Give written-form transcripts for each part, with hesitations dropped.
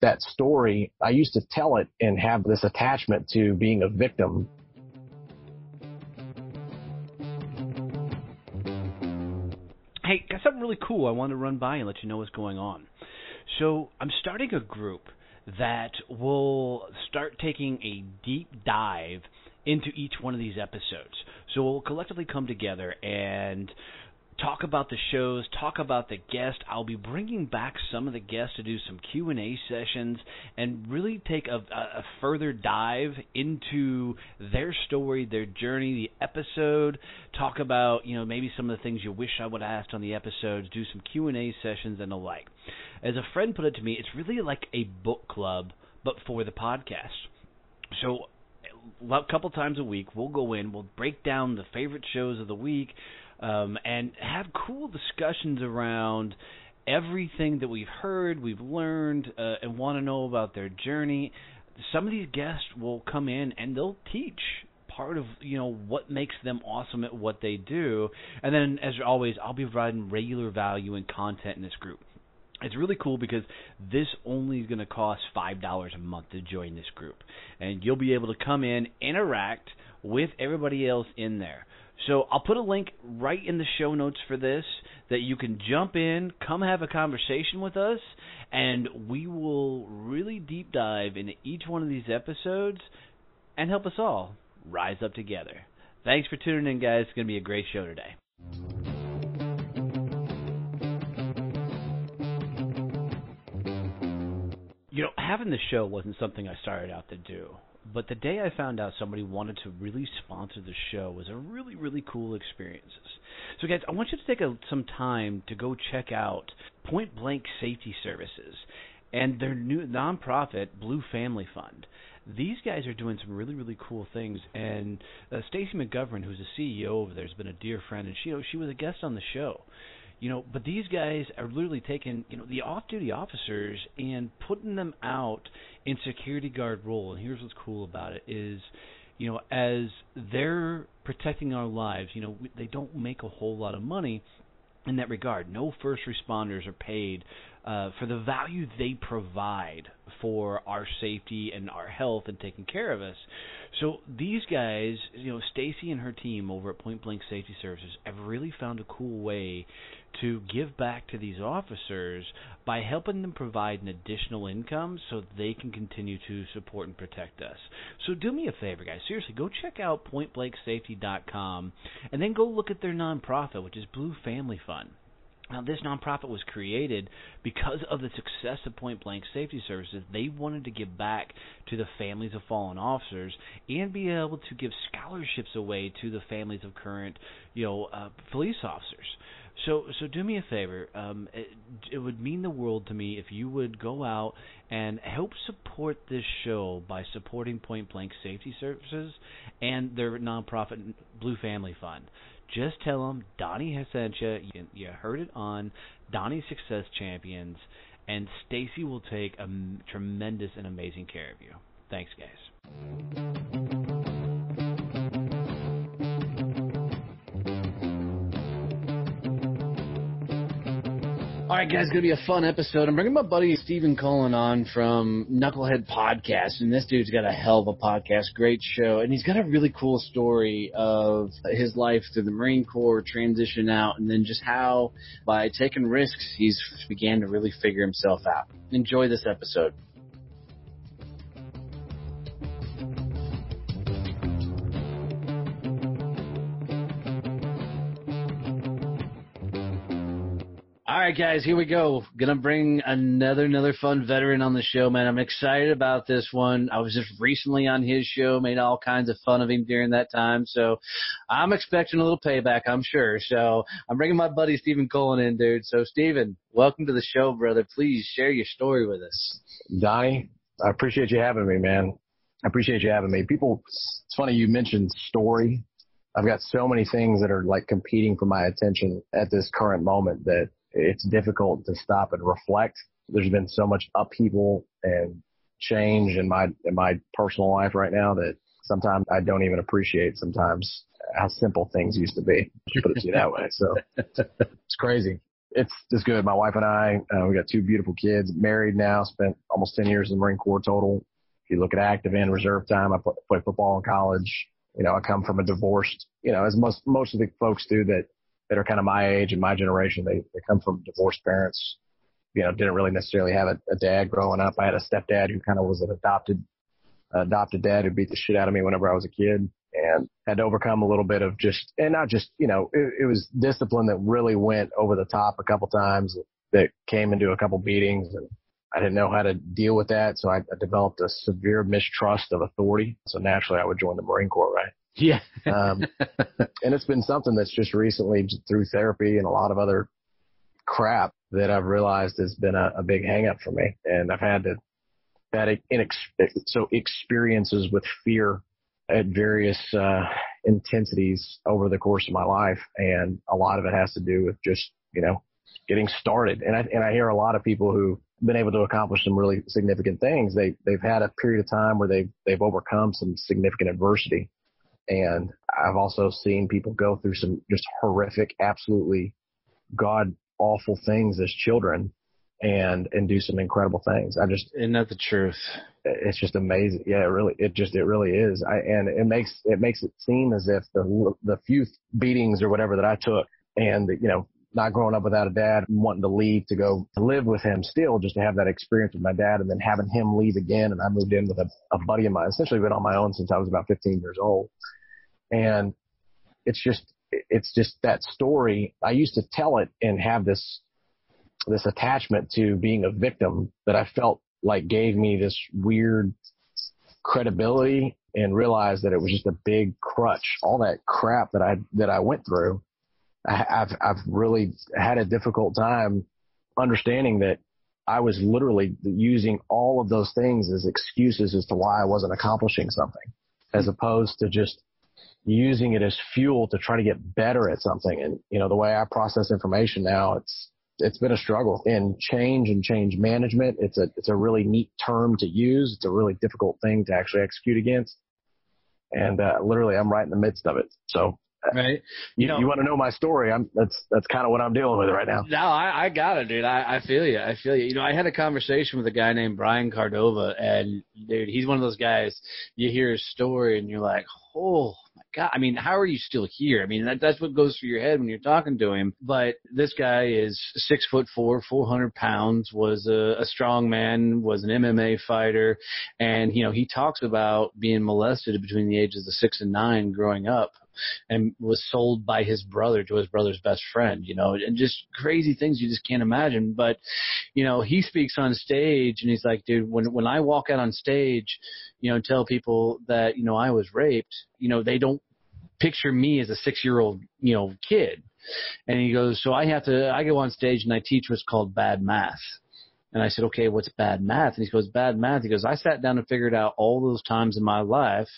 that story, I used to tell it and have this attachment to being a victim. Hey, got something really cool I want to run by and let you know what's going on. So I'm starting a group that will start taking a deep dive into each one of these episodes. So we'll collectively come together and talk about the shows, talk about the guests. I'll be bringing back some of the guests to do some Q&A sessions and really take a further dive into their story, their journey, the episode, talk about, maybe some of the things you wish I would have asked on the episodes, do some Q&A sessions and the like. As a friend put it to me, it's really like a book club, but for the podcast. So a couple times a week, we'll go in, we'll break down the favorite shows of the week, and have cool discussions around everything that we've heard, we've learned, and want to know about their journey. Some of these guests will come in and they'll teach part of, what makes them awesome at what they do. And then, as always, I'll be providing regular value and content in this group. It's really cool because this only is going to cost $5 a month to join this group. And you'll be able to come in, interact with everybody else in there. So I'll put a link right in the show notes for this that you can jump in, come have a conversation with us, and we will really deep dive into each one of these episodes and help us all rise up together. Thanks for tuning in, guys. It's going to be a great show today. Having the show wasn't something I started out to do. But the day I found out somebody wanted to really sponsor the show was a really, really cool experience. So, guys, I want you to take some time to go check out Point Blank Safety Services and their new nonprofit, Blue Family Fund. These guys are doing some really, really cool things. And Stacy McGovern, who's the CEO over there, has been a dear friend, and she was a guest on the show. But these guys are literally taking, the off-duty officers and putting them out in security guard role. And here's what's cool about it is, as they're protecting our lives, they don't make a whole lot of money in that regard. No first responders are paid for the value they provide for our safety and our health and taking care of us. So these guys, Stacy and her team over at Point Blank Safety Services have really found a cool way to give back to these officers by helping them provide an additional income so they can continue to support and protect us. So do me a favor, guys. Seriously, go check out pointblanksafety.com and then go look at their nonprofit, which is Blue Family Fund. Now, this nonprofit was created because of the success of Point Blank Safety Services. They wanted to give back to the families of fallen officers and be able to give scholarships away to the families of current, police officers. So do me a favor. It would mean the world to me if you would go out and help support this show by supporting Point Blank Safety Services and their nonprofit Blue Family Fund. Just tell them Donnie has sent you. You heard it on Donnie Success Champions, and Stacy will take a tremendous and amazing care of you. Thanks, guys. All right, guys, it's going to be a fun episode. I'm bringing my buddy Stephen Colon on from Knucklehead Podcast, and this dude's got a hell of a podcast, great show, and he's got a really cool story of his life through the Marine Corps, transition out, and then just how, by taking risks, he's began to really figure himself out. Enjoy this episode. All right, guys, here we go. Gonna bring another fun veteran on the show, man. I'm excited about this one. I was just recently on his show, made all kinds of fun of him during that time, so I'm expecting a little payback, I'm sure. So I'm bringing my buddy Stephen Colon in, dude. So, Stephen, welcome to the show, brother. Please share your story with us. Donnie, I appreciate you having me, man. I appreciate you having me. It's funny you mentioned story. I've got so many things that are like competing for my attention at this current moment that it's difficult to stop and reflect. There's been so much upheaval and change in my personal life right now that sometimes I don't even appreciate sometimes how simple things used to be. Put it that way. So it's crazy. It's just good. My wife and I, we got 2 beautiful kids, married now, spent almost 10 years in the Marine Corps total. If you look at active and reserve time, I played football in college. You know, I come from a divorced, you know, as most of the folks do that are kind of my age and my generation, they come from divorced parents, you know, didn't really necessarily have a dad growing up. I had a stepdad who kind of was an adopted dad who beat the shit out of me whenever I was a kid, and had to overcome a little bit of just, and not just, you know, it was discipline that really went over the top a couple times, that came into a couple beatings, and I didn't know how to deal with that. So I developed a severe mistrust of authority. So naturally I would join the Marine Corps, right? Yeah. And it's been something that's just recently through therapy and a lot of other crap that I've realized has been a big hang up for me. And I've had experiences with fear at various intensities over the course of my life. And a lot of it has to do with just, you know, getting started. And I hear a lot of people who've been able to accomplish some really significant things. They've had a period of time where they've overcome some significant adversity. And I've also seen people go through some just horrific, absolutely god awful things as children and do some incredible things. Isn't that the truth? It's just amazing. Yeah, it really is. And it makes it seem as if the few beatings or whatever that I took, and, you know, not growing up without a dad, wanting to leave to go live with him still, just to have that experience with my dad, and then having him leave again. And I moved in with a buddy of mine, essentially been on my own since I was about 15 years old. And it's just that story. I used to tell it and have this attachment to being a victim that I felt like gave me this weird credibility, and realized that it was just a big crutch. All that crap that I went through, I've really had a difficult time understanding that I was literally using all of those things as excuses as to why I wasn't accomplishing something, as opposed to just using it as fuel to try to get better at something. And, you know, the way I process information now, it's been a struggle in change and change management. It's a really neat term to use. It's a really difficult thing to actually execute against. And, literally I'm right in the midst of it. So, right. You want to know my story? That's kind of what I'm dealing with right now. No, I got it, dude. I feel you. You know, I had a conversation with a guy named Brian Cardova, and dude, he's one of those guys, you hear his story and you're like, oh my God. I mean, how are you still here? I mean, that's what goes through your head when you're talking to him. But this guy is 6'4", 400 pounds, was a strong man, was an MMA fighter. And, you know, he talks about being molested between the ages of 6 and 9 growing up, and was sold by his brother to his brother's best friend, you know, and just crazy things you just can't imagine. But, you know, he speaks on stage and he's like, dude, when I walk out on stage, you know, and tell people that, you know, I was raped, you know, they don't picture me as a 6-year-old, you know, kid. And he goes, so I go on stage and I teach what's called bad math. And I said, okay, what's bad math? And he goes, bad math. He goes, I sat down and figured out all those times in my life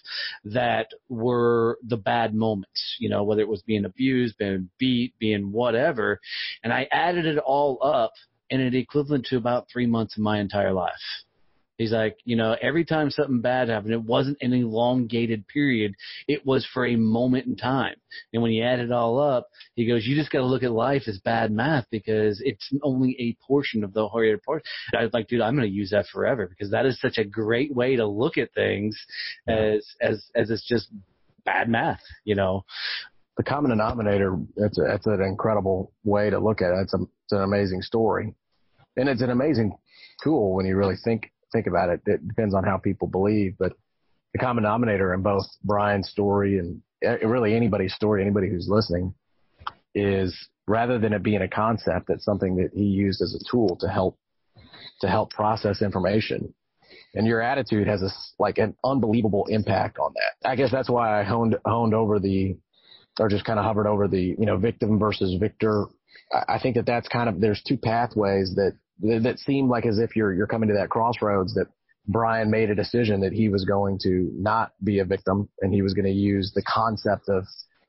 that were the bad moments, you know, whether it was being abused, being beat, being whatever. And I added it all up, and it equivalent to about 3 months of my entire life. He's like, you know, every time something bad happened, it wasn't an elongated period. It was for a moment in time. And when you add it all up, he goes, you just got to look at life as bad math, because it's only a portion of the whole part. I was like, dude, I'm going to use that forever, because that is such a great way to look at things, as it's just bad math, you know. The common denominator, that's an incredible way to look at it. It's an amazing story. And it's an amazing tool when you really think about it. It depends on how people believe, but the common denominator in both Brian's story and really anybody's story, anybody who's listening, is rather than it being a concept, it's something that he used as a tool to help process information. And your attitude has an unbelievable impact on that. I guess that's why I honed over just kind of hovered over the, you know, victim versus victor. I think that's kind of, there's two pathways that seem like as if you're coming to that crossroads, that Brian made a decision that he was going to not be a victim, and he was going to use the concept of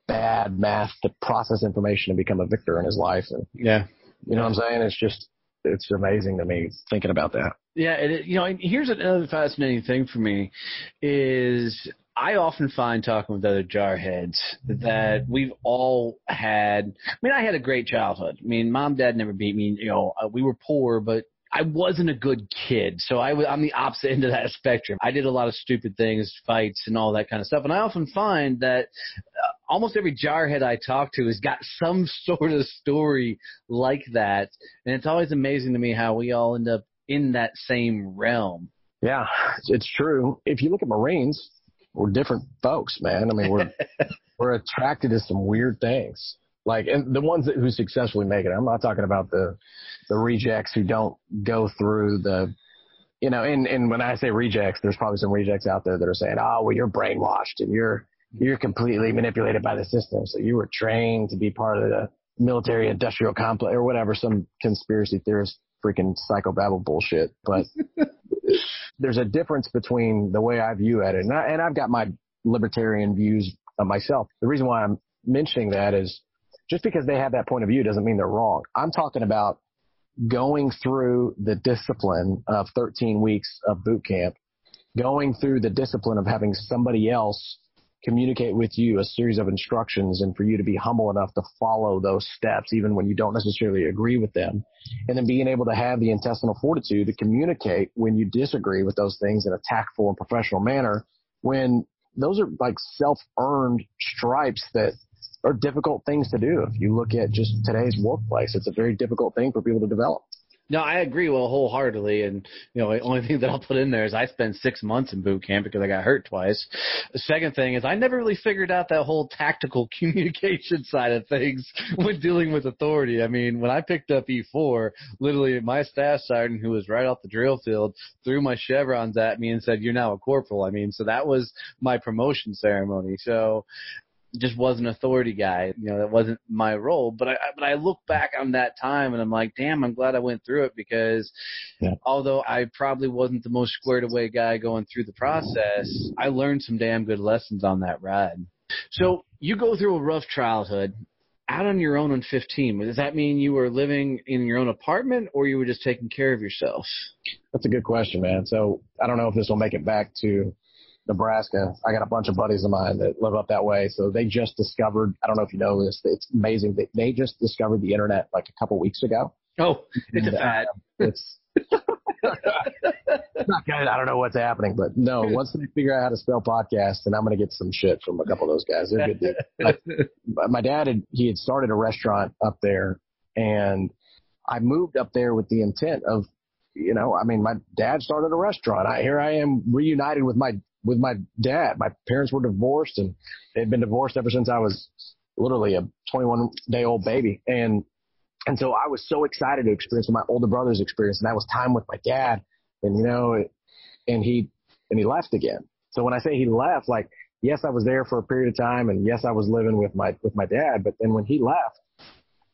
bad math to process information and become a victor in his life. And yeah, you know what I'm saying? It's amazing to me thinking about that. Yeah. You know, and here's another fascinating thing for me is, I often find talking with other jarheads that we've all had, I mean, I had a great childhood. I mean, mom, dad never beat me. You know, we were poor, but I wasn't a good kid. So I'm the opposite end of that spectrum. I did a lot of stupid things, fights and all that kind of stuff. And I often find that almost every jarhead I talk to has got some sort of story like that. And it's always amazing to me how we all end up in that same realm. Yeah, it's true. If you look at Marines, we're different folks, man. I mean, we're attracted to some weird things. Like, and the ones who successfully make it. I'm not talking about the rejects who don't go through the, you know, and when I say rejects, there's probably some rejects out there that are saying, oh, well, you're brainwashed and you're completely manipulated by the system. So you were trained to be part of the military industrial complex or whatever, some conspiracy theorist freaking psychobabble bullshit. But there's a difference between the way I view it, and I've got my libertarian views of myself. The reason why I'm mentioning that is just because they have that point of view doesn't mean they're wrong. I'm talking about going through the discipline of 13 weeks of boot camp, going through the discipline of having somebody else communicate with you a series of instructions and for you to be humble enough to follow those steps, even when you don't necessarily agree with them. And then being able to have the intestinal fortitude to communicate when you disagree with those things in a tactful and professional manner, when those are like self-earned stripes that are difficult things to do. If you look at just today's workplace, it's a very difficult thing for people to develop. No, I agree wholeheartedly. And, you know, the only thing that I'll put in there is I spent 6 months in boot camp because I got hurt twice. The second thing is I never really figured out that whole tactical communication side of things when dealing with authority. I mean, when I picked up E4, literally my staff sergeant, who was right off the drill field, threw my chevrons at me and said, "You're now a corporal." I mean, so that was my promotion ceremony. So just wasn't an authority guy. You know, that wasn't my role. But I look back on that time and I'm like, damn, I'm glad I went through it because although I probably wasn't the most squared away guy going through the process, I learned some damn good lessons on that ride. So you go through a rough childhood out on your own on 15. Does that mean you were living in your own apartment or you were just taking care of yourself? That's a good question, man. So I don't know if this will make it back to Nebraska. I got a bunch of buddies of mine that live up that way. So they just discovered, I don't know if you know this, it's amazing. They just discovered the internet like a couple weeks ago. Oh, it's a fad. It's not good. I don't know what's happening, but no, once they figure out how to spell podcast, then I'm going to get some shit from a couple of those guys. They're good dudes. My dad had started a restaurant up there, and I moved up there with the intent of, you know, I mean, my dad started a restaurant. Here I am reunited with my dad. My parents were divorced, and they'd been divorced ever since I was literally a 21-day-old baby. And so I was so excited to experience what my older brother's experience, and that was time with my dad. And, you know, and he left again. So when I say he left, like, yes, I was there for a period of time, and yes, I was living with my dad. But then when he left,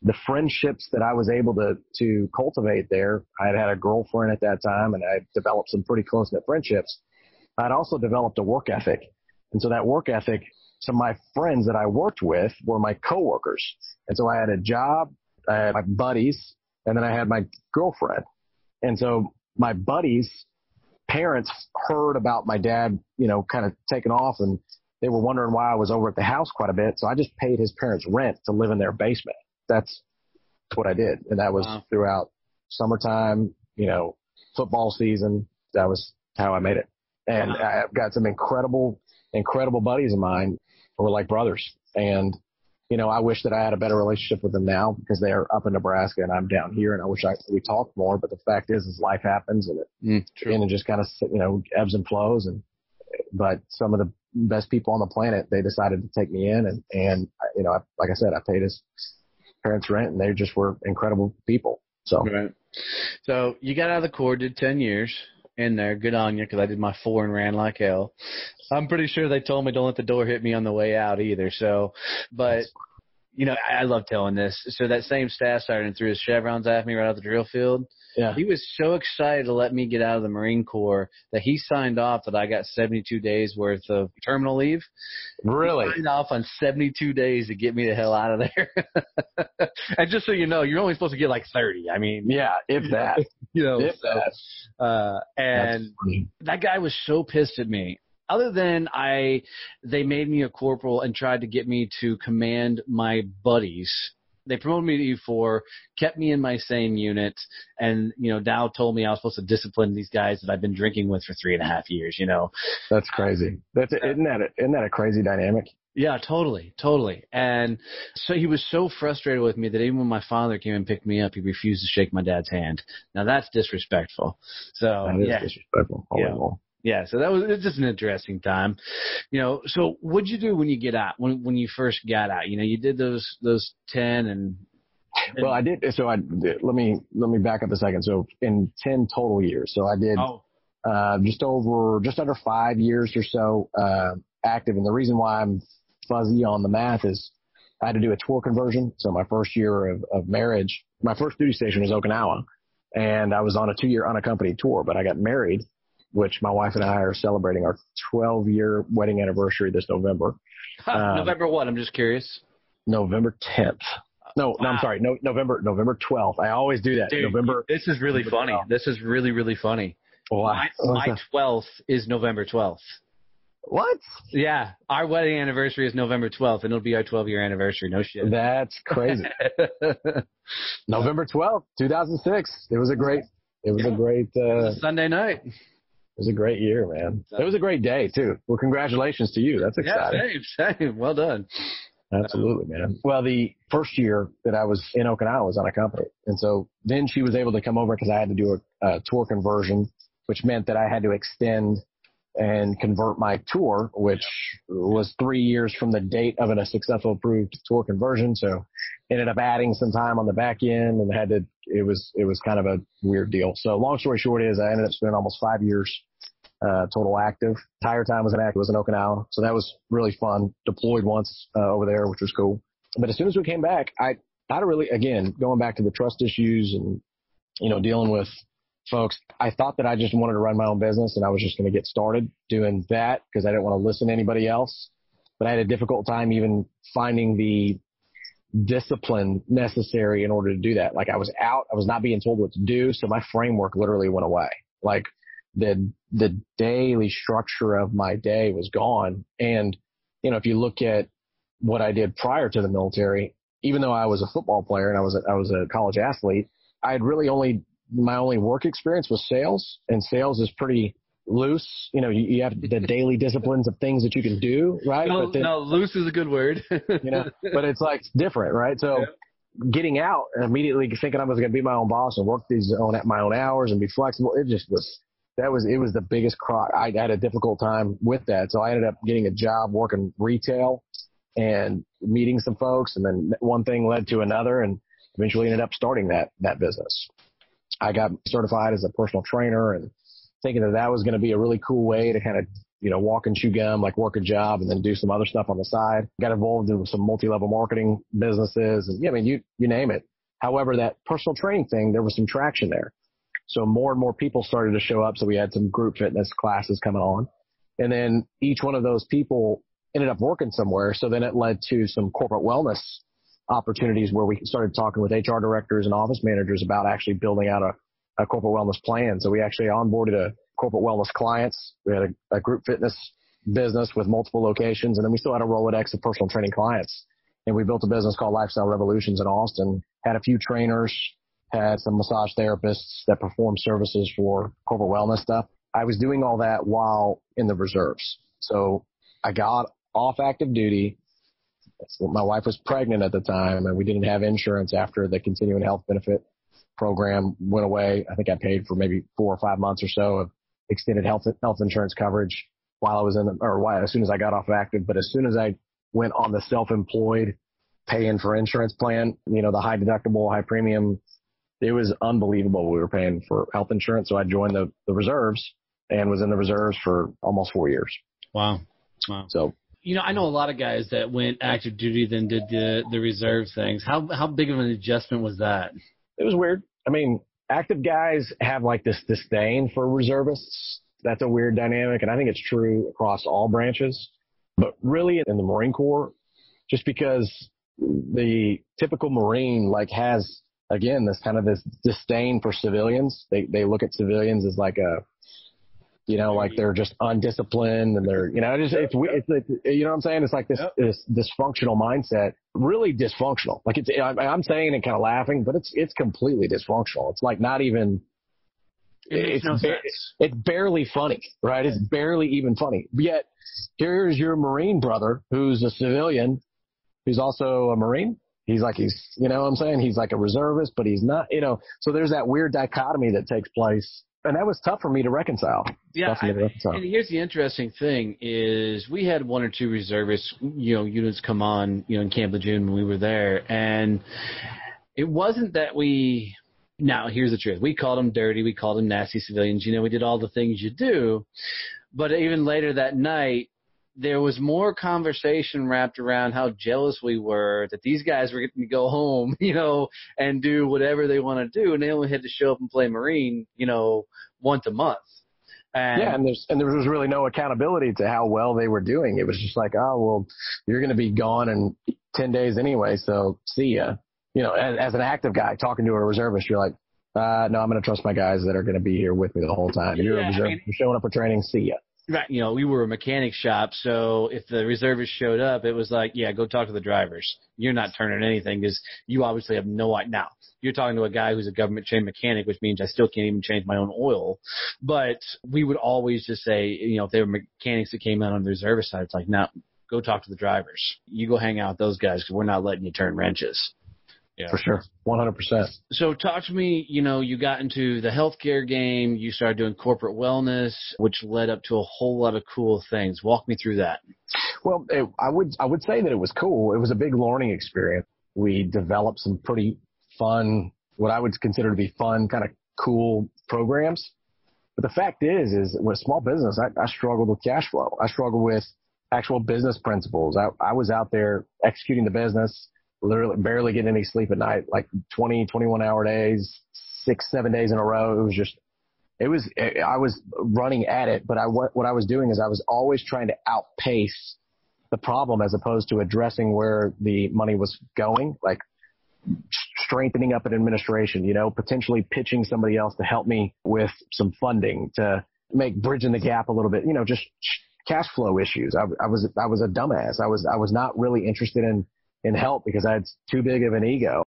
the friendships that I was able to cultivate there, I had a girlfriend at that time, and I developed some pretty close-knit friendships. I'd also developed a work ethic. And so that work ethic, some of my friends that I worked with were my coworkers. And so I had a job, I had my buddies, and then I had my girlfriend. And so my buddies' parents heard about my dad, you know, kind of taking off, and they were wondering why I was over at the house quite a bit. So I just paid his parents rent to live in their basement. That's what I did. And that was throughout summertime, you know, football season. That was how I made it. And I've got some incredible buddies of mine who are like brothers. And, you know, I wish that I had a better relationship with them now because they are up in Nebraska and I'm down here, and I wish we talked more. But the fact is life happens, and it just kind of, you know, ebbs and flows. But some of the best people on the planet, they decided to take me in, and you know, like I said, I paid his parents rent, and they just were incredible people. So, right. So you got out of the Corps, did 10 years. In there, good on you, because I did my 4 and ran like hell. I'm pretty sure they told me don't let the door hit me on the way out either. So, but, you know, I love telling this. So that same staff sergeant threw his chevrons at me right out the drill field. Yeah. He was so excited to let me get out of the Marine Corps that he signed off that I got 72 days worth of terminal leave. Really? He signed off on 72 days to get me the hell out of there. And just so you know, you're only supposed to get like 30. I mean, yeah, if that. You know, if that. And that guy was so pissed at me. other than they made me a corporal and tried to get me to command my buddies. They promoted me to E4, kept me in my same unit, and, Dow told me I was supposed to discipline these guys that I've been drinking with for 3.5 years, That's crazy. Isn't that a crazy dynamic? Yeah, totally. And so he was so frustrated with me that even when my father came and picked me up, he refused to shake my dad's hand. Now that's disrespectful. So that is disrespectful. Yeah, so it's just an interesting time. So what'd you do when you get out, when you first got out? You did those 10 and well, I did. So let me back up a second. So in 10 total years. So I did just under 5 years or so active. And the reason why I'm fuzzy on the math is I had to do a tour conversion. So my first year of marriage, my first duty station was Okinawa, and I was on a 2-year unaccompanied tour, but I got married, which my wife and I are celebrating our 12-year wedding anniversary this November. November what? I'm just curious. November 10th. No, I'm sorry. No, November 12th. I always do that. Dude, November. This is really funny. 12th. This is really, really funny. Why? My 12th is November 12th. What? Yeah. Our wedding anniversary is November 12th, and it'll be our 12-year anniversary. No shit. That's crazy. November 12th, 2006. It was a great Sunday night. It was a great year, man. It was a great day, too. Well, congratulations to you. That's exciting. Yeah, same. Well done. Absolutely, man. Well, the first year that I was in Okinawa was unaccompanied. And so then she was able to come over because I had to do a tour conversion, which meant that I had to extend and convert my tour, which was 3 years from the date of a successful approved tour conversion. So ended up adding some time on the back end and it was kind of a weird deal. So long story short is I ended up spending almost 5 years total active. Entire time was in Okinawa. So that was really fun. Deployed once over there, which was cool. But as soon as we came back, I really, again, going back to the trust issues and, dealing with folks, I thought that I just wanted to run my own business and I was just going to get started doing that because I didn't want to listen to anybody else. But I had a difficult time even finding the discipline necessary in order to do that. Like I was not being told what to do. So my framework literally went away. Like the daily structure of my day was gone. And, if you look at what I did prior to the military, even though I was a football player and I was a college athlete, I had really my only work experience was sales, and sales is pretty loose. You have the daily disciplines of things that you can do, right? No, loose is a good word. But it's like different, right? So getting out and immediately thinking I was going to be my own boss and work my own hours and be flexible, it was the biggest crock. I had a difficult time with that. So I ended up getting a job working retail and meeting some folks, and then one thing led to another, and eventually ended up starting that business. I got certified as a personal trainer and thinking that was going to be a really cool way to kind of, walk and chew gum, like work a job and then do some other stuff on the side. Got involved in some multi-level marketing businesses and you name it. However, that personal training thing, there was some traction there. So more and more people started to show up. So we had some group fitness classes coming on, and then each one of those people ended up working somewhere. So then it led to some corporate wellness opportunities where we started talking with HR directors and office managers about actually building out a corporate wellness plan. So we actually onboarded a corporate wellness clients. We had a group fitness business with multiple locations, and then we still had a Rolodex of personal training clients. And we built a business called Lifestyle Revolutions in Austin, had a few trainers, had some massage therapists that performed services for corporate wellness stuff. I was doing all that while in the reserves. So I got off active duty. My wife was pregnant at the time, and we didn't have insurance after the continuing health benefit program went away. I think I paid for maybe 4 or 5 months or so of extended health insurance coverage while I was as soon as I got off active. But as soon as I went on the self-employed paying for insurance plan, the high deductible, high premium, it was unbelievable what we were paying for health insurance. So I joined the reserves and was in the reserves for almost 4 years. Wow. So, I know a lot of guys that went active duty then did the reserve things. How big of an adjustment was that? It was weird. I mean, active guys have like this disdain for reservists. That's a weird dynamic, and I think it's true across all branches. But really in the Marine Corps, just because the typical Marine has, again, this disdain for civilians. They look at civilians as like You know, like they're just undisciplined and they're, you know, it's you know what I'm saying? It's like this dysfunctional mindset, really dysfunctional. Like I'm saying it kind of laughing, but it's completely dysfunctional. It's like not even, it makes no sense. It's barely funny, right? It's barely even funny. Yet here's your Marine brother who's a civilian, who's also a Marine. You know what I'm saying? He's like a reservist, but he's not, you know, so there's that weird dichotomy that takes place. And that was tough for me to reconcile. Yeah, and here's the interesting thing is we had one or two reservists, you know, units come on, you know, in Camp Lejeune when we were there. And it wasn't that now here's the truth. We called them dirty. We called them nasty civilians. You know, we did all the things you do. But even later that night, there was more conversation wrapped around how jealous we were that these guys were getting to go home, you know, and do whatever they want to do. And they only had to show up and play Marine, you know, once a month. And there was really no accountability to how well they were doing. It was just like, oh, well, you're going to be gone in 10 days anyway, so see ya. You know, as an active guy talking to a reservist, you're like, no, I'm going to trust my guys that are going to be here with me the whole time. You're a reservist. You're showing up for training, see ya. Right. You know, we were a mechanic shop, so if the reservists showed up, it was like, yeah, go talk to the drivers. You're not turning anything because you obviously have no idea. Now, you're talking to a guy who's a government-trained mechanic, which means I still can't even change my own oil. But we would always just say, you know, if there were mechanics that came out on the reservist side, it's like, no, go talk to the drivers. You go hang out with those guys because we're not letting you turn wrenches. Yeah. For sure. 100%. So talk to me, you know, you got into the healthcare game, you started doing corporate wellness, which led up to a whole lot of cool things. Walk me through that. Well, I would say that it was cool. It was a big learning experience. We developed some pretty fun, what I would consider to be fun, kind of cool programs. But the fact is with small business, I struggled with cash flow. I struggled with actual business principles. I was out there executing the business, literally barely getting any sleep at night, like 20, 21-hour days, 6-7 days in a row. I was running at it, but what I was doing is I was always trying to outpace the problem as opposed to addressing where the money was going, like strengthening up an administration, you know, potentially pitching somebody else to help me with some funding to make bridging the gap a little bit, you know, just cash flow issues. I was a dumbass. I was not really interested in help because I had too big of an ego.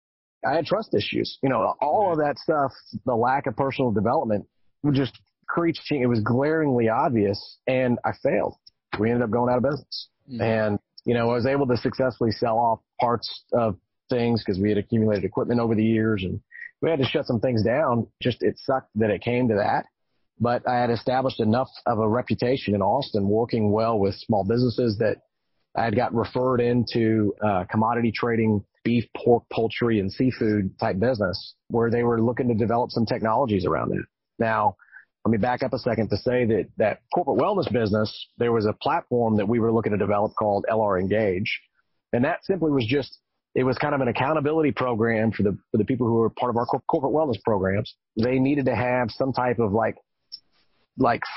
I had trust issues. You know, all of that stuff, the lack of personal development would just it was glaringly obvious, and I failed. We ended up going out of business. Mm-hmm. And, you know, I was able to successfully sell off parts of things because we had accumulated equipment over the years, and we had to shut some things down. Just it sucked that it came to that. But I had established enough of a reputation in Austin working well with small businesses that I had got referred into commodity trading, beef, pork, poultry, and seafood type business where they were looking to develop some technologies around it. Now, let me back up a second to say that corporate wellness business, there was a platform that we were looking to develop called LR Engage. And that simply was it was kind of an accountability program for the people who were part of our corporate wellness programs. They needed to have some type of like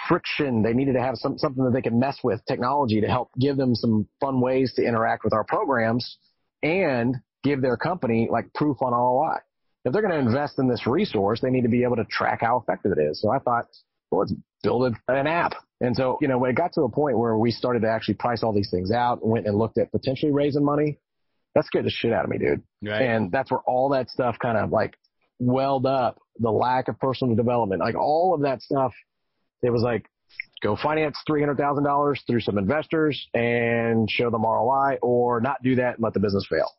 friction. They needed to have something that they could mess with, technology, to help give them some fun ways to interact with our programs and give their company like proof on ROI. If they're going to invest in this resource, they need to be able to track how effective it is. So I thought, well, let's build an app. And so, you know, when it got to a point where we started to actually price all these things out and went and looked at potentially raising money, that scared the shit out of me, dude. Right. And that's where all that stuff kind of like welled up, the lack of personal development, like all of that stuff. It was like, go finance $300,000 through some investors and show them ROI, or not do that and let the business fail.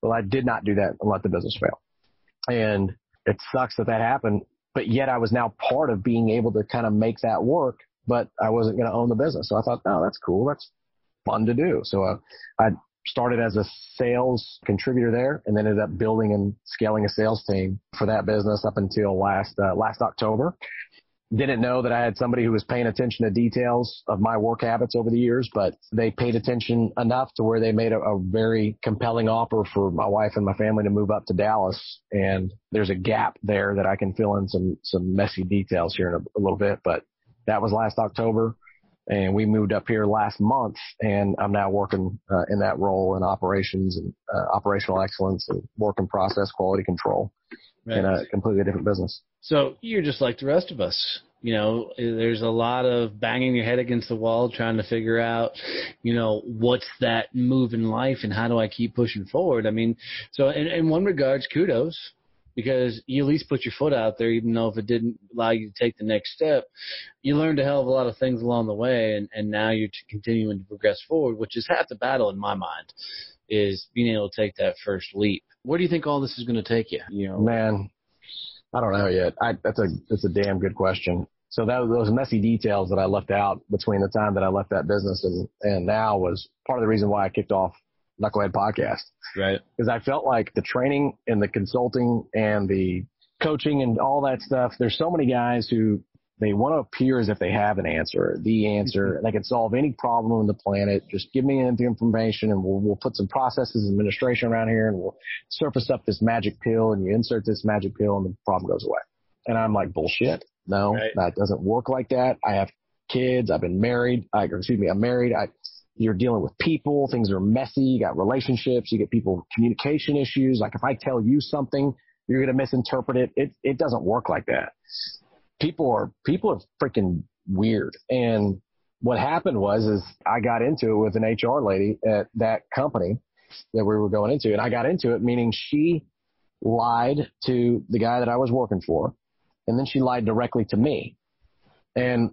Well, I did not do that and let the business fail. And it sucks that happened, but yet I was now part of being able to kind of make that work, but I wasn't going to own the business. So I thought, oh, that's cool. That's fun to do. So I started as a sales contributor there and then ended up building and scaling a sales team for that business up until last October. Didn't know that I had somebody who was paying attention to details of my work habits over the years, but they paid attention enough to where they made a very compelling offer for my wife and my family to move up to Dallas. And there's a gap there that I can fill in some messy details here in a little bit, but that was last October. And we moved up here last month, and I'm now working in that role in operations and operational excellence and work in process quality control in a completely different business. So you're just like the rest of us. There's a lot of banging your head against the wall trying to figure out, what's that move in life and how do I keep pushing forward? I mean, so in one regards, kudos, because you at least put your foot out there, even though if it didn't allow you to take the next step. You learned a hell of a lot of things along the way, and now you're continuing to progress forward, which is half the battle in my mind, is being able to take that first leap. Where do you think all this is going to take you? Man, I don't know yet. That's a damn good question. So those messy details that I left out between the time that I left that business and now was part of the reason why I kicked off Knucklehead podcast. Right. Because I felt like the training and the consulting and the coaching and all that stuff, there's so many guys who they want to appear as if they have an answer, the answer. They can solve any problem on the planet. Just give me the information and we'll put some processes and administration around here and we'll surface up this magic pill and you insert this magic pill and the problem goes away. And I'm like, bullshit. No, right. That doesn't work like that. I have kids. I've been married. I'm married. You're dealing with people. Things are messy. You got relationships. You get people communication issues. Like if I tell you something, you're going to misinterpret it. It doesn't work like that. People are freaking weird. And what happened is I got into it with an HR lady at that company that we were going into. And I got into it meaning she lied to the guy that I was working for. And then she lied directly to me. And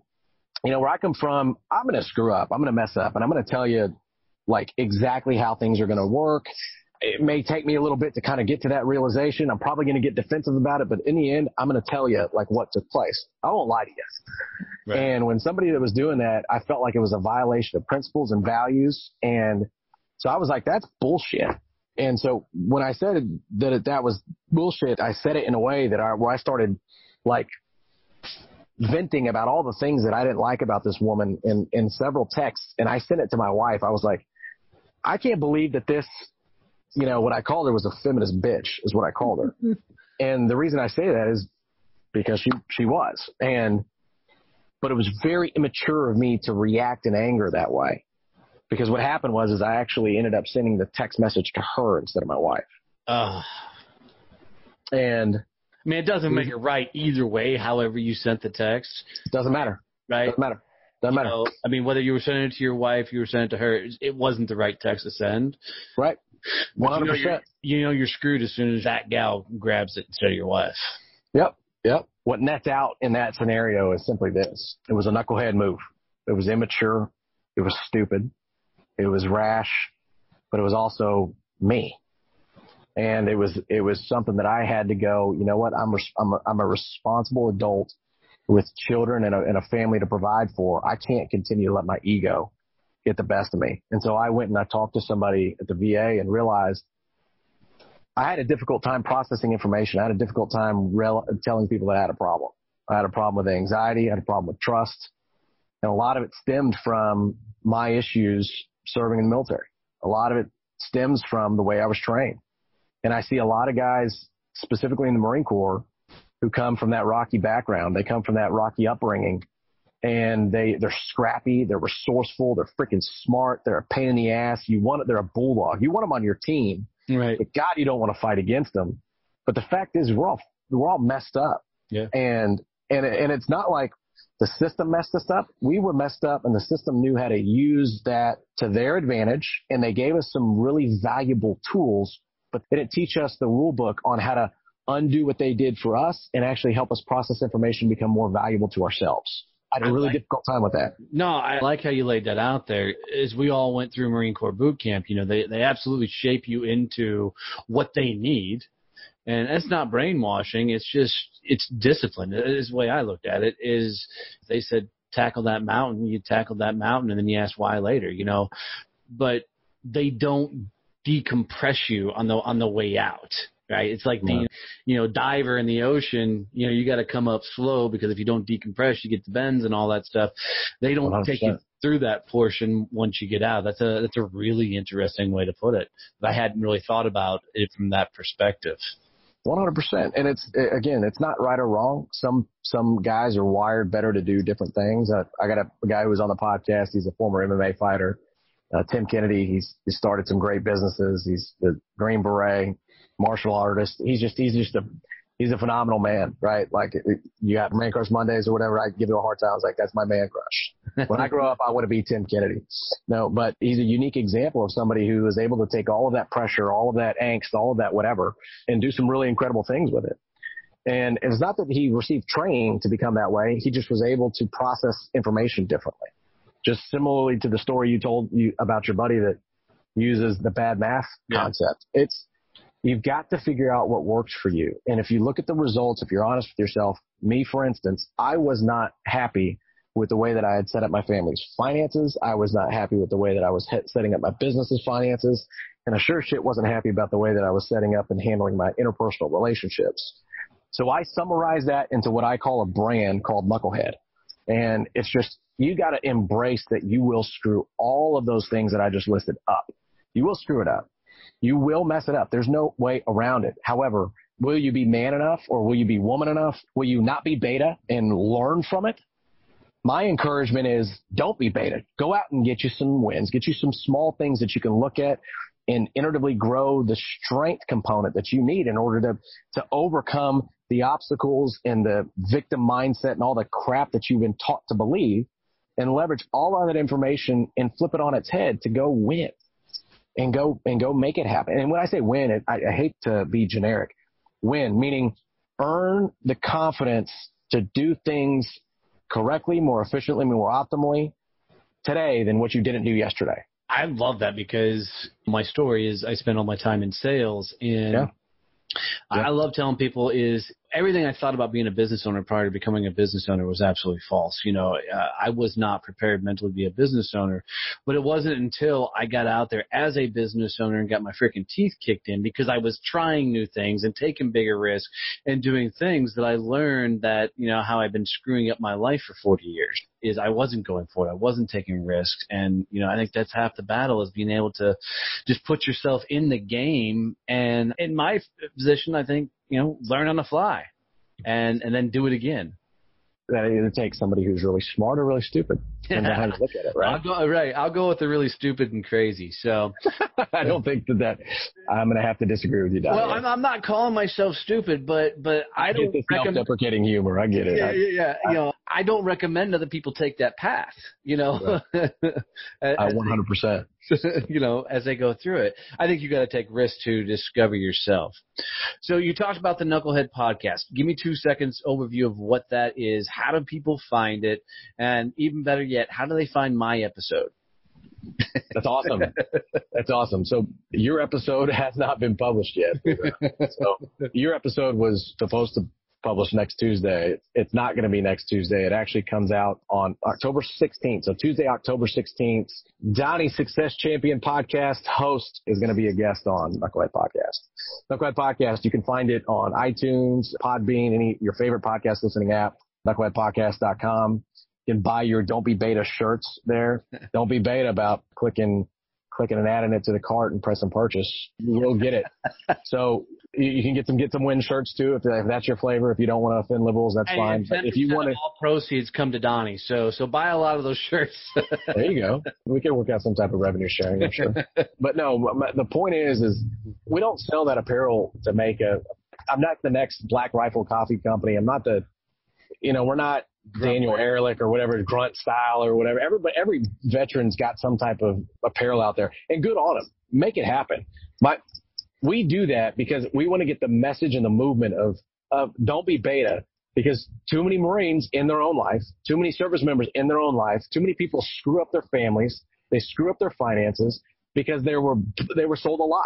where I come from, I'm going to screw up. I'm going to mess up. And I'm going to tell you, like, exactly how things are going to work. It may take me a little bit to kind of get to that realization. I'm probably going to get defensive about it. But in the end, I'm going to tell you, like, what took place. I won't lie to you. Right. And when somebody that was doing that, I felt like it was a violation of principles and values. And so I was like, that's bullshit. And so when I said that was bullshit, I said it in a way where I started, like, venting about all the things that I didn't like about this woman in several texts. And I sent it to my wife. I was like, I can't believe that this, what I called her was a feminist bitch is what I called her. And the reason I say that is because she was. But it was very immature of me to react in anger that way. Because what happened was I actually ended up sending the text message to her instead of my wife. And I mean, it doesn't make it right either way, however you sent the text. Doesn't matter. Right? Doesn't matter. I mean, whether you were sending it to your wife, you were sending it to her, it wasn't the right text to send. Right. 100%. You're screwed as soon as that gal grabs it instead of your wife. Yep. What nets out in that scenario is simply this. It was a knucklehead move. It was immature. It was stupid. It was rash. But it was also me. And it was something that I had to go, you know what? I'm a responsible adult with children and a family to provide for. I can't continue to let my ego get the best of me. And so I went and I talked to somebody at the VA and realized I had a difficult time processing information. I had a difficult time telling people that I had a problem. I had a problem with anxiety. I had a problem with trust. And a lot of it stemmed from my issues serving in the military. A lot of it stems from the way I was trained. And I see a lot of guys, specifically in the Marine Corps, who come from that rocky background. They come from that rocky upbringing, and they're scrappy, they're resourceful, they're freaking smart, they're a pain in the ass. They're a bulldog. You want them on your team, right? But God, you don't want to fight against them. But the fact is, we're all messed up. Yeah. And it's not like the system messed us up. We were messed up, and the system knew how to use that to their advantage, and they gave us some really valuable tools. But they didn't teach us the rule book on how to undo what they did for us and actually help us process information, become more valuable to ourselves. I had a really difficult time with that. No, I like how you laid that out there. As we all went through Marine Corps boot camp, they absolutely shape you into what they need. And it's not brainwashing. It's discipline. Is the way I looked at it. Is they said, tackle that mountain. You tackle that mountain, and then you ask why later, But they don't decompress you on the way out, right? It's like being, diver in the ocean. You got to come up slow, because if you don't decompress, you get the bends and all that stuff. They don't 100%. Take you through that portion once you get out. That's a really interesting way to put it. But I hadn't really thought about it from that perspective. 100%. And it's not right or wrong. Some guys are wired better to do different things. I got a guy who was on the podcast. He's a former MMA fighter. Tim Kennedy, he started some great businesses. He's the Green Beret martial artist. He's He's a phenomenal man, right? Like you got Man Crush Mondays or whatever. I give you a hard time. I was like, that's my man crush. When I grow up, I want to be Tim Kennedy. No, but he's a unique example of somebody who is able to take all of that pressure, all of that angst, all of that whatever, and do some really incredible things with it. And it's not that he received training to become that way. He just was able to process information differently. Just similarly to the story you told you about your buddy that uses the bad math concept. You've got to figure out what works for you. And if you look at the results, if you're honest with yourself, me, for instance, I was not happy with the way that I had set up my family's finances. I was not happy with the way that I was setting up my business's finances. And I sure shit wasn't happy about the way that I was setting up and handling my interpersonal relationships. So I summarized that into what I call a brand called Knucklehead. And it's just, you got to embrace that you will screw all of those things that I just listed up. You will screw it up. You will mess it up. There's no way around it. However, will you be man enough or will you be woman enough? Will you not be beta and learn from it? My encouragement is don't be beta. Go out and get you some wins. Get you some small things that you can look at and iteratively grow the strength component that you need in order to overcome the obstacles and the victim mindset and all the crap that you've been taught to believe, and leverage all of that information and flip it on its head to go win. And go make it happen. And when I say win, I hate to be generic. Win, meaning earn the confidence to do things correctly, more efficiently, more optimally today than what you didn't do yesterday. I love that because my story is I spend all my time in sales, and I love telling people is everything I thought about being a business owner prior to becoming a business owner was absolutely false. You know, I was not prepared mentally to be a business owner, but it wasn't until I got out there as a business owner and got my freaking teeth kicked in because I was trying new things and taking bigger risks and doing things that I learned that, you know, how I've been screwing up my life for 40 years is I wasn't going for it. I wasn't taking risks. And, you know, I think that's half the battle is being able to just put yourself in the game. And in my position, I think, you know, learn on the fly and then do it again. That either takes somebody who's really smart or really stupid. Depends on how you look at it, right? I'll go with the really stupid and crazy. So I don't think that I'm going to have to disagree with you, Donnie. Well, I'm not calling myself stupid, but I don't get the self-deprecating humor. I get it. Yeah. You know, I don't recommend other people take that path. You know, 100%. You know, as they go through it, I think you got to take risks to discover yourself. So you talked about the Knucklehead podcast. Give me 2 seconds overview of what that is. How do people find it? And even better yet, how do they find my episode? That's awesome. That's awesome. So your episode has not been published yet. So your episode was supposed to publish next Tuesday. It's not going to be next Tuesday. It actually comes out on October 16th. So Tuesday, October 16th, Donnie, Success Champion podcast host, is going to be a guest on Knucklehead Podcast. Knucklehead Podcast, you can find it on iTunes, Podbean, any your favorite podcast listening app, knuckleheadpodcast.com. You can buy your Don't Be Beta shirts there. Don't be beta about clicking and adding it to the cart and pressing purchase. You will get it. So you can get some win shirts too if that's your flavor. If you don't want to offend liberals, that's fine. But if you want to, all proceeds come to Donnie. So buy a lot of those shirts. There you go. We can work out some type of revenue sharing, I'm sure. But no, the point is we don't sell that apparel to make I'm not the next Black Rifle Coffee Company. I'm not we're not Daniel Ehrlich or whatever, Grunt Style or whatever. Every veteran's got some type of apparel out there, and good on them. Make it happen. But we do that because we want to get the message and the movement of don't be beta, because too many Marines in their own life, too many service members in their own life, too many people screw up their families. They screw up their finances because they were sold a lie.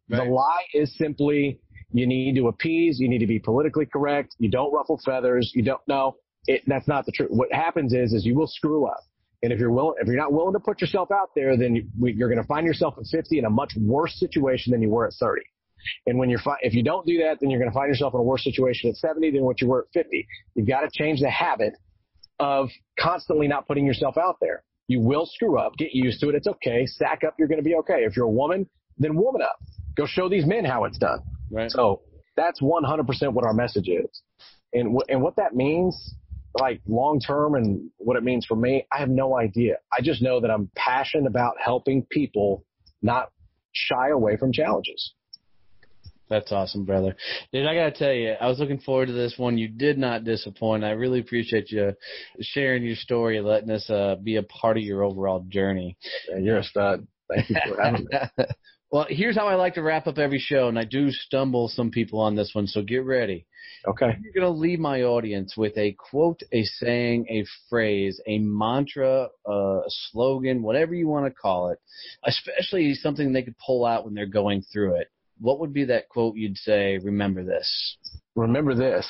Right. The lie is simply you need to appease. You need to be politically correct. You don't ruffle feathers. You don't know. That's not the truth. What happens is you will screw up. And if you're not willing to put yourself out there, then you're going to find yourself at 50 in a much worse situation than you were at 30. And if you don't do that, then you're going to find yourself in a worse situation at 70 than what you were at 50. You've got to change the habit of constantly not putting yourself out there. You will screw up. Get used to it. It's okay. Sack up. You're going to be okay. If you're a woman, then woman up. Go show these men how it's done. Right. So that's 100% what our message is. And what that means, like long term, and what it means for me, I have no idea. I just know that I'm passionate about helping people not shy away from challenges. That's awesome, brother. Dude, I got to tell you, I was looking forward to this one. You did not disappoint. I really appreciate you sharing your story, letting us be a part of your overall journey. And you're a stud. Thank you for having me. Well, here's how I like to wrap up every show, and I do stumble some people on this one, so get ready. Okay. You're going to leave my audience with a quote, a saying, a phrase, a mantra, a slogan, whatever you want to call it, especially something they could pull out when they're going through it. What would be that quote you'd say, remember this? Remember this.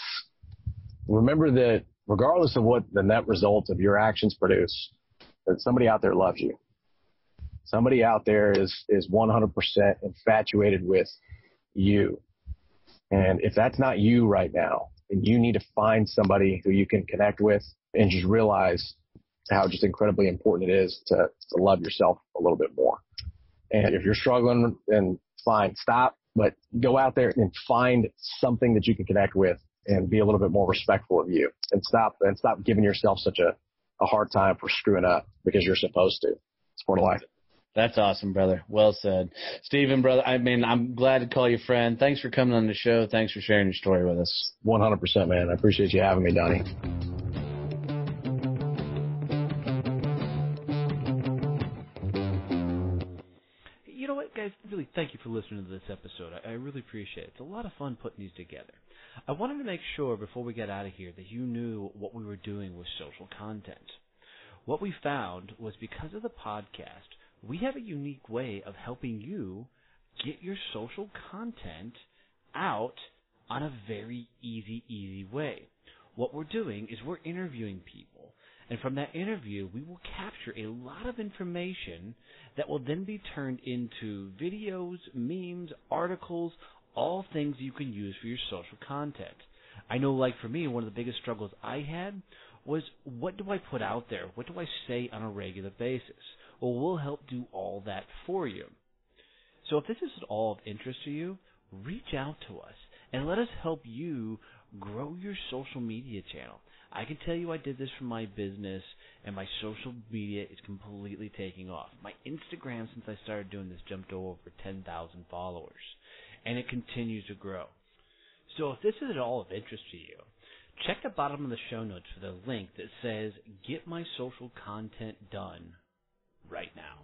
Remember that regardless of what the net result of your actions produce, that somebody out there loves you. Somebody out there is 100% infatuated with you. And if that's not you right now, then you need to find somebody who you can connect with and just realize how just incredibly important it is to love yourself a little bit more. And if you're struggling, then fine, stop, but go out there and find something that you can connect with and be a little bit more respectful of you, and stop giving yourself such a hard time for screwing up because you're supposed to. It's part of life. That's awesome, brother. Well said. Stephen, brother, I'm glad to call you friend. Thanks for coming on the show. Thanks for sharing your story with us. 100%, man. I appreciate you having me, Donnie. You know what, guys? Really, thank you for listening to this episode. I really appreciate it. It's a lot of fun putting these together. I wanted to make sure before we get out of here that you knew what we were doing with social content. What we found was because of the podcast, we have a unique way of helping you get your social content out on a very easy way. What we're doing is we're interviewing people, and from that interview, we will capture a lot of information that will then be turned into videos, memes, articles, all things you can use for your social content. I know, like for me, one of the biggest struggles I had was, what do I put out there? What do I say on a regular basis? Well, we'll help do all that for you. So if this is at all of interest to you, reach out to us and let us help you grow your social media channel. I can tell you I did this for my business, and my social media is completely taking off. My Instagram, since I started doing this, jumped to over 10,000 followers, and it continues to grow. So if this is at all of interest to you, check the bottom of the show notes for the link that says, Get My Social Content Done right now.